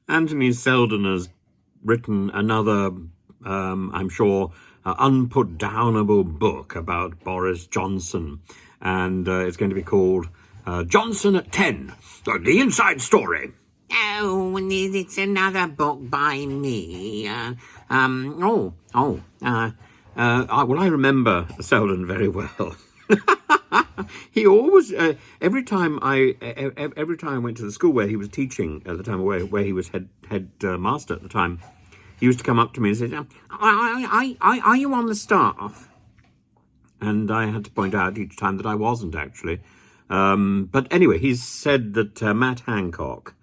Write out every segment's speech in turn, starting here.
Anthony Seldon has written another, I'm sure, unput-downable book about Boris Johnson, and it's going to be called Johnson at 10, The Inside Story. Oh, it's another book by me. Well, I remember Seldon very well. He always, every time I went to the school where he was teaching at the time, where he was head master at the time, he used to come up to me and say, "Are you on the staff?" And I had to point out each time that I wasn't actually. But anyway, he said that Matt Hancock,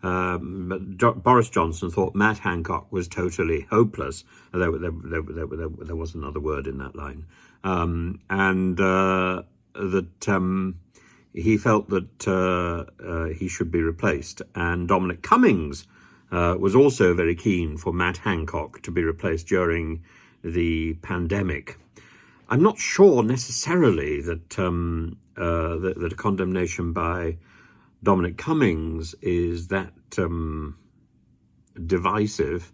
Boris Johnson thought Matt Hancock was totally hopeless. There was another word in that line, and that he felt that he should be replaced. And Dominic Cummings was also very keen for Matt Hancock to be replaced during the pandemic. I'm not sure necessarily that that a condemnation by Dominic Cummings is that divisive.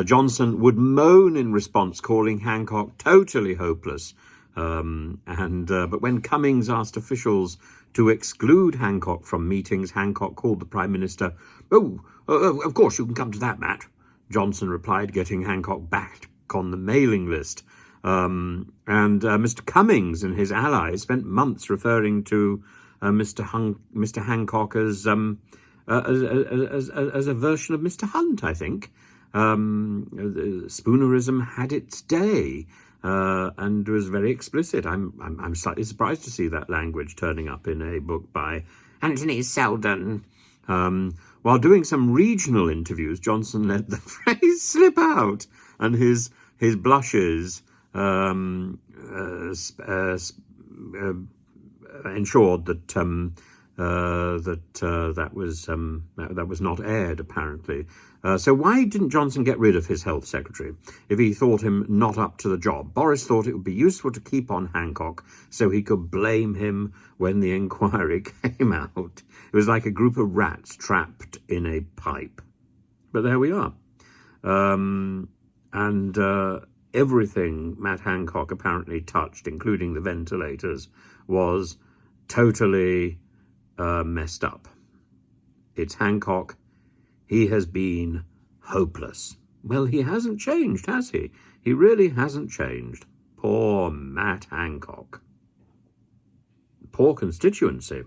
Johnson would moan in response, calling Hancock totally hopeless. But when Cummings asked officials to exclude Hancock from meetings, Hancock called the Prime Minister. "Oh, of course you can come to that, Matt," Johnson replied, getting Hancock back on the mailing list. Mr. Cummings and his allies spent months referring to Mr. Hancock as a version of Mr. Hunt, I think. Spoonerism had its day and was very explicit. I'm slightly surprised to see that language turning up in a book by Anthony Seldon. While doing some regional interviews, Johnson let the phrase slip out, and his blushes ensured that that was not aired, apparently. So why didn't Johnson get rid of his health secretary if he thought him not up to the job? Boris thought it would be useful to keep on Hancock so he could blame him when the inquiry came out. It was like a group of rats trapped in a pipe. But there we are. Everything Matt Hancock apparently touched, including the ventilators, was totally messed up. It's Hancock. He has been hopeless. Well, he hasn't changed, has he? He really hasn't changed. Poor Matt Hancock. Poor constituency.